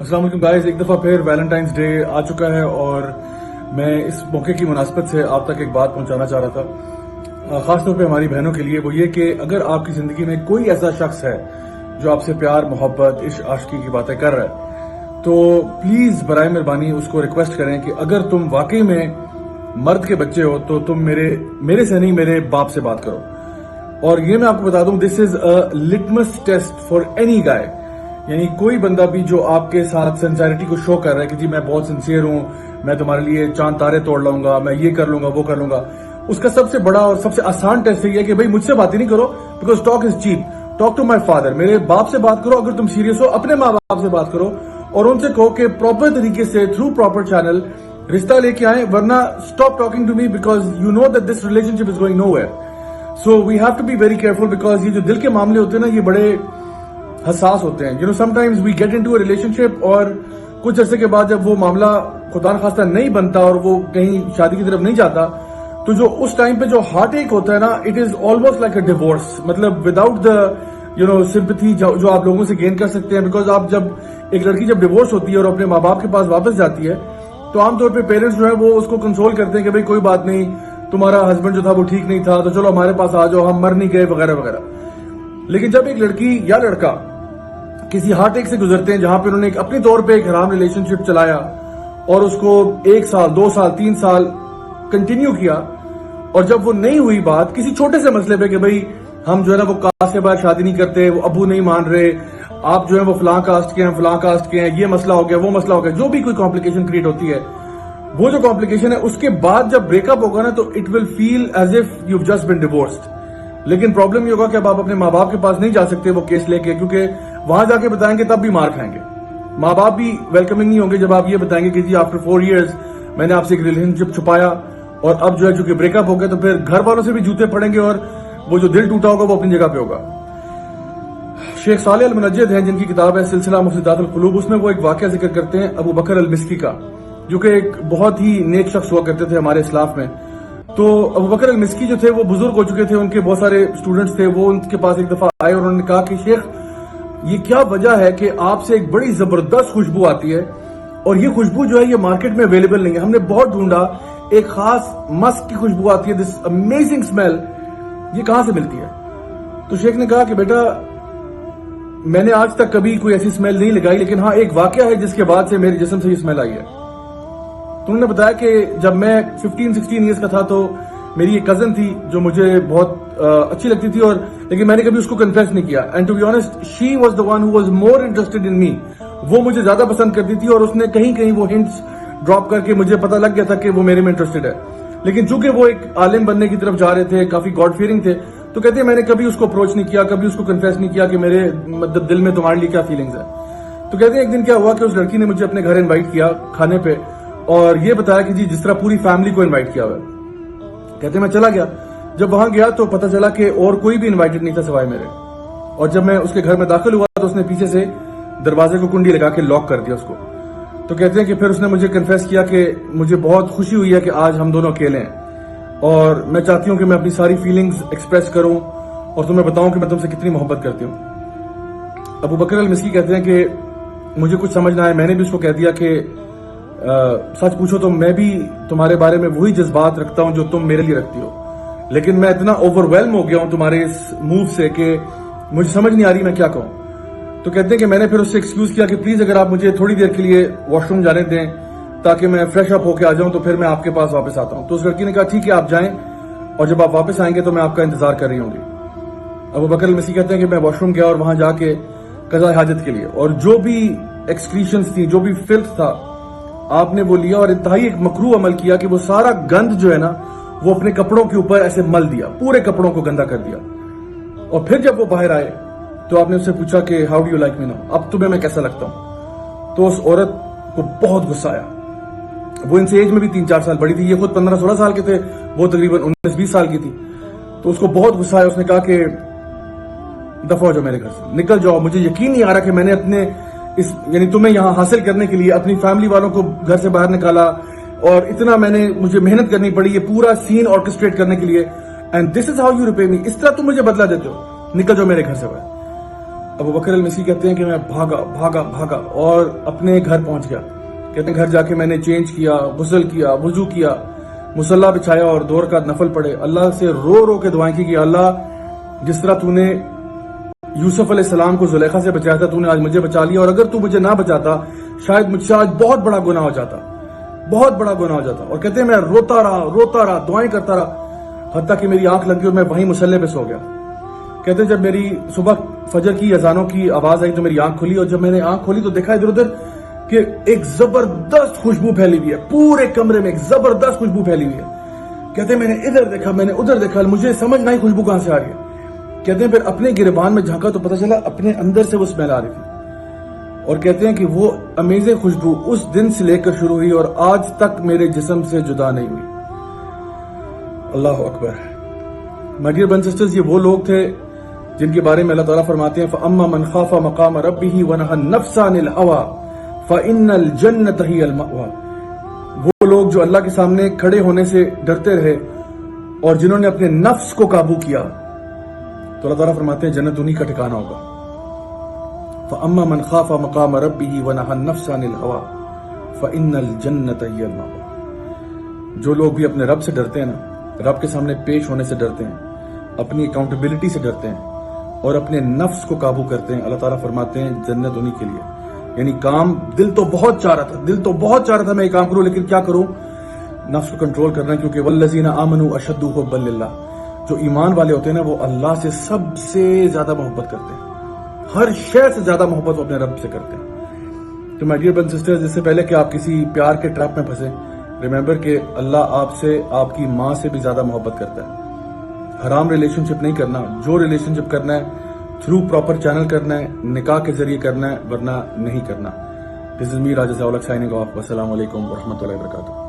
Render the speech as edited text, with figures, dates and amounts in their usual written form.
السلام علیکم گائز، ایک دفعہ پھر ویلنٹائنس ڈے آ چکا ہے اور میں اس موقع کی مناسبت سے آپ تک ایک بات پہنچانا چاہ رہا تھا، خاص طور پہ ہماری بہنوں کے لیے۔ وہ یہ کہ اگر آپ کی زندگی میں کوئی ایسا شخص ہے جو آپ سے پیار، محبت، عشق، عاشقی کی باتیں کر رہا ہے تو پلیز برائے مہربانی اس کو ریکویسٹ کریں کہ اگر تم واقعی میں مرد کے بچے ہو تو تم میرے سے نہیں، میرے باپ سے بات کرو۔ اور یہ میں آپ کو بتا دوں، دس از اے لٹمس ٹیسٹ فار اینی گائے، یعنی کوئی بندہ بھی جو آپ کے ساتھ سنسیئرٹی کو شو کر رہا ہے کہ جی میں بہت سنسیئر ہوں، میں تمہارے لیے چاند تارے توڑ لاؤں گا، میں یہ کر لوں گا، وہ کر لوں گا، اس کا سب سے بڑا اور سب سے آسان ٹیسٹ یہ ہے کہ بھائی مجھ سے بات ہی نہیں کرو، because talk is cheap, talk to my father, میرے باپ سے بات کرو۔ اگر تم سیریس ہو اپنے ماں باپ سے بات کرو اور ان سے کہو کہ پراپر طریقے سے تھرو پراپر چینل رشتہ لے کے آئیں، ورنہ stop talking to me because you know that this relationship is going nowhere. So we have to be very careful because یہ جو دل کے معاملے ہوتے ہیں نا، یہ بڑے حساس ہوتے ہیں۔ Some times we get into a relation اور کچھ عرصے کے بعد جب وہ معاملہ خدا نخواستہ نہیں بنتا اور وہ کہیں شادی کی طرف نہیں جاتا تو جو اس ٹائم پہ جو ہارٹ ایک ہوتا ہے نا، it is almost like a divorce, مطلب وداؤٹ دا سمپتھی جو آپ لوگوں سے گین کر سکتے ہیں۔ بیکاز آپ جب ایک لڑکی جب ڈیورس ہوتی ہے اور اپنے ماں باپ کے پاس واپس جاتی ہے تو عام طور پہ پیرنٹس جو ہے وہ اس کو کنسول کرتے ہیں کہ بھائی کوئی بات نہیں، تمہارا ہسبینڈ جو تھا وہ ٹھیک نہیں تھا تو چلو ہمارے پاس آ جاؤ، ہم مر نہیں گئے، وغیرہ وغیرہ۔ لیکن جب ایک لڑکی یا لڑکا کسی ہارٹ ایک سے گزرتے ہیں جہاں پہ انہوں نے اپنے طور پہ ایک حرام ریلیشن شپ چلایا اور اس کو 1 سال 2 سال 3 سال کنٹینیو کیا، اور جب وہ نہیں ہوئی بات کسی چھوٹے سے مسئلے پہ کہ بھئی ہم جو ہے نا وہ کاسٹ کے بعد شادی نہیں کرتے، وہ ابو نہیں مان رہے، آپ جو ہے وہ فلاں کاسٹ کے ہیں، فلاں کاسٹ کے ہیں، یہ مسئلہ ہو گیا، وہ مسئلہ ہو گیا، جو بھی کوئی کمپلیکیشن کریٹ ہوتی ہے، وہ جو کمپلیکیشن ہے اس کے بعد جب بریک اپ ہوگا نا تو it will feel as if you just been divorced. لیکن پرابلم یہ ہوگا کہ اب آپ اپنے ماں باپ کے پاس نہیں جا سکتے وہ کیس لے کے، کیونکہ وہاں جا کے بتائیں گے تب بھی مار کھائیں گے، ماں باپ بھی ویلکمنگ نہیں ہوں گے جب آپ یہ بتائیں گے کہ جی آفٹر 4 ایئرز میں نے آپ سے ایک ریلیشن شپ چھپایا اور اب جو ہے چونکہ بریک اپ ہو گیا تو پھر گھر والوں سے بھی جوتے پڑیں گے اور وہ جو دل ٹوٹا ہوگا وہ اپنی جگہ پہ ہوگا۔ شیخ صالح المنجد ہیں جن کی کتاب ہے سلسلہ مفسدات القلوب، اس میں وہ ایک واقعہ ذکر کرتے ہیں ابو بکر المسکی کا، جو کہ ایک بہت ہی نیک شخص ہوا کرتے تھے ہمارے اسلاف میں۔ تو ابو بکر المسکی جو تھے وہ بزرگ ہو چکے تھے، ان کے بہت سارے اسٹوڈنٹس تھے، وہ ان کے پاس ایک دفعہ آئے اور انہوں نے کہا کہ شیخ یہ کیا وجہ ہے کہ آپ سے ایک بڑی زبردست خوشبو آتی ہے اور یہ خوشبو جو ہے یہ مارکیٹ میں اویلیبل نہیں ہے، ہم نے بہت ڈھونڈا، ایک خاص مسک کی خوشبو آتی ہے، دس امیزنگ اسمیل، یہ کہاں سے ملتی ہے؟ تو شیخ نے کہا کہ بیٹا میں نے آج تک کبھی کوئی ایسی اسمیل نہیں لگائی، لیکن ہاں ایک واقعہ ہے جس کے بعد سے میرے جسم سے یہ اسمیل آئی ہے۔ تو انہوں نے بتایا کہ جب میں 15-16 ایئرس کا تھا تو میری ایک کزن تھی جو مجھے بہت اچھی لگتی تھی، اور لیکن میں نے کبھی اس کو کنفیس نہیں کیا، and to be honest she was the one who was more interested in me, وہ مجھے زیادہ پسند کرتی تھی اور اس نے کہیں کہیں وہ ہنٹس ڈراپ کر کے مجھے پتہ لگ گیا تھا کہ وہ میرے میں انٹرسٹڈ ہے، لیکن چونکہ وہ ایک عالم بننے کی طرف جا رہے تھے، کافی گاڈ فیئرنگ تھے، تو کہتے ہیں میں نے کبھی اس کو اپروچ نہیں کیا، کبھی اس کو کنفیس نہیں کیا کہ میرے مطلب دل میں تمہارے لیے کیا فیلنگز ہے۔ تو کہتے ہیں ایک دن کیا ہوا کہ اس لڑکی نے مجھے اپنے گھر انوائٹ کیا کھانے پہ اور یہ بتایا کہ جی جس طرح پوری فیملی کو انوائٹ کیا ہوا ہے۔ کہتے ہیں میں چلا گیا، جب وہاں گیا تو پتہ چلا کہ اور کوئی بھی انوائٹڈ نہیں تھا سوائے میرے، اور جب میں اس کے گھر میں داخل ہوا تو اس نے پیچھے سے دروازے کو کنڈی لگا کے لاک کر دیا اس کو۔ تو کہتے ہیں کہ پھر اس نے مجھے کنفیس کیا کہ مجھے بہت خوشی ہوئی ہے کہ آج ہم دونوں اکیلے ہیں اور میں چاہتی ہوں کہ میں اپنی ساری فیلنگز ایکسپریس کروں اور تمہیں بتاؤں کہ میں تم سے کتنی محبت کرتی ہوں۔ ابو بکر المسکی کہتے ہیں کہ مجھے کچھ سمجھ نہ آیا، میں نے بھی اس کو کہہ دیا کہ سچ پوچھو تو میں بھی تمہارے بارے میں وہی جذبات رکھتا ہوں جو تم میرے لیے رکھتی ہو، لیکن میں اتنا اوور ویلم ہو گیا ہوں تمہارے اس موو سے کہ مجھے سمجھ نہیں آ رہی میں کیا کہوں۔ تو کہتے ہیں کہ میں نے پھر اس سے ایکسکیوز کیا کہ پلیز اگر آپ مجھے تھوڑی دیر کے لیے واش روم جانے دیں تاکہ میں فریش اپ ہو کے آ جاؤں تو پھر میں آپ کے پاس واپس آتا ہوں۔ تو اس لڑکی نے کہا ٹھیک ہے آپ جائیں، اور جب آپ واپس آئیں گے تو میں آپ کا انتظار کر رہی ہوں گی۔ ابو بکر المسیح کہتے ہیں کہ میں واش روم گیا اور وہاں جا کے قضاء حاجت کے لیے، اور جو بھی ایکسکریشنز تھی، جو بھی فلتھ تھا، آپ نے وہ لیا اور انتہائی ایک مکروہ عمل کیا کہ وہ سارا گند جو ہے نا وہ اپنے کپڑوں کے اوپر ایسے مل دیا، پورے کپڑوں کو گندا کر دیا۔ اور پھر جب وہ باہر آئے تو آپ نے اس سے پوچھا کہ how do you like me now, اب تمہیں میں کیسا لگتا ہوں؟ تو اس عورت کو بہت غصہ آیا، وہ ان سے ایج میں بھی 3-4 سال بڑی تھی، یہ خود 15-16 سال کے تھے، وہ تقریباً 19-20 سال کی تھی۔ تو اس کو بہت غصہ آیا، اس نے کہا کہ دفع ہو جاؤ میرے گھر سے، نکل جاؤ، مجھے یقین نہیں آ رہا کہ میں نے اپنے یعنی تمہیں یہاں حاصل کرنے کے لیے اپنی فیملی والوں کو گھر سے باہر نکالا اور اتنا مجھے محنت کرنی پڑی یہ پورا سین آرکسٹریٹ کرنے کے لیے، and this is how you repay me, اس طرح تم مجھے بدلہ دیتے ہو، نکل جاؤ میرے گھر سے باہر۔ ابو بکر المسی کہتے ہیں کہ میں بھاگا بھاگا بھاگا اور اپنے گھر پہنچ گیا. کہتے ہیں گھر جا کے میں نے چینج کیا, غسل کیا, وضو کیا, مصلی بچھایا اور 2 رکعت نفل پڑھے. اللہ سے رو رو کے دعائیں کی کہ اللہ جس طرح تو نے یوسف علیہ السلام کو زلیخا سے بچایا تھا, تو نے آج مجھے بچا لیا, اور اگر تو مجھے نہ بچاتا شاید مجھ سے آج بہت بڑا گناہ ہو جاتا, بہت بڑا گناہ ہو جاتا. اور کہتے ہیں میں روتا رہا دعائیں کرتا رہا حتیٰ کہ میری آنکھ لگ گئی اور میں وہیں مصلی پہ سو گیا. کہتے ہیں جب میری صبح فجر کی اذانوں کی آواز آئی تو میری آنکھ کھلی, اور جب میں نے آنکھ کھولی تو دیکھا ادھر ادھر کہ ایک زبردست خوشبو پھیلی ہوئی ہے, پورے کمرے میں ایک زبردست خوشبو پھیلی ہوئی ہے. کہتے ہیں میں نے ادھر دیکھا, میں نے ادھر دیکھا, مجھے سمجھ نہ آئی خوشبو کہاں سے آ رہی ہے. کہتے ہیں پھر اپنے گریبان میں جھانکا تو پتہ چلا اپنے اندر سے وہ اسمیل آ رہی تھی. اور کہتے ہیں کہ وہ امیزنگ خوشبو اس دن سے لے کر شروع ہوئی اور آج تک میرے جسم سے جدا نہیں ہوئی. اللہ اکبر. My dear brothers and sisters, یہ وہ لوگ تھے جن کے بارے میں اللہ تعالیٰ فرماتے ہیں فَأَمَّا مَنْ خَافَ مَقَامَ رَبِّهِ وَنَهَى النَّفْسَ عَنِ الْهَوَىٰ فَإِنَّ الْجَنَّةَ هِيَ الْمَأْوَىٰ. وہ لوگ جو اللہ کے سامنے کھڑے ہونے سے ڈرتے رہے اور جنہوں نے اپنے نفس کو قابو کیا تو اللہ تعالیٰ فرماتے ہیں جنت انہی کا ٹھکانہ ہوگا. فَأَمَّا مَنْ خَافَ مَقَامَ رَبِّهِ وَنَهَى النَّفْسَ عَنِ الْهَوَىٰ فَإِنَّ الْجَنَّةَ هِيَ الْمَأْوَىٰ. جو لوگ بھی اپنے رب سے ڈرتے ہیں نا, رب کے سامنے پیش ہونے سے ڈرتے ہیں, اپنی اکاؤنٹیبلٹی سے ڈرتے ہیں اور اپنے نفس کو قابو کرتے ہیں, اللہ تعالیٰ فرماتے ہیں جنت انہی کے لیے. یعنی کام دل تو بہت چاہ رہا تھا میں یہ کام کروں, لیکن کیا کروں, نفس کو کنٹرول کرنا ہے, کیونکہ والذین آمنوا اشد حبا للہ. جو ایمان والے ہوتے ہیں نا وہ اللہ سے سب سے زیادہ محبت کرتے ہیں, ہر شے سے زیادہ محبت وہ اپنے رب سے کرتے ہیں. تو my dear brothers and sisters, اس سے پہلے کہ آپ کسی پیار کے ٹریپ میں پھنسے, ریممبر کہ اللہ آپ سے, آپ کی ماں سے بھی زیادہ محبت کرتا ہے. حرام ریلیشن شپ نہیں کرنا, جو ریلیشن شپ کرنا ہے تھرو پراپر چینل کرنا ہے, نکاح کے ذریعے کرنا ہے, ورنہ نہیں کرنا. دس از می راجہ ضیاء الحق سائننگ آف. السلام علیکم ورحمۃ اللہ وبرکاتہ.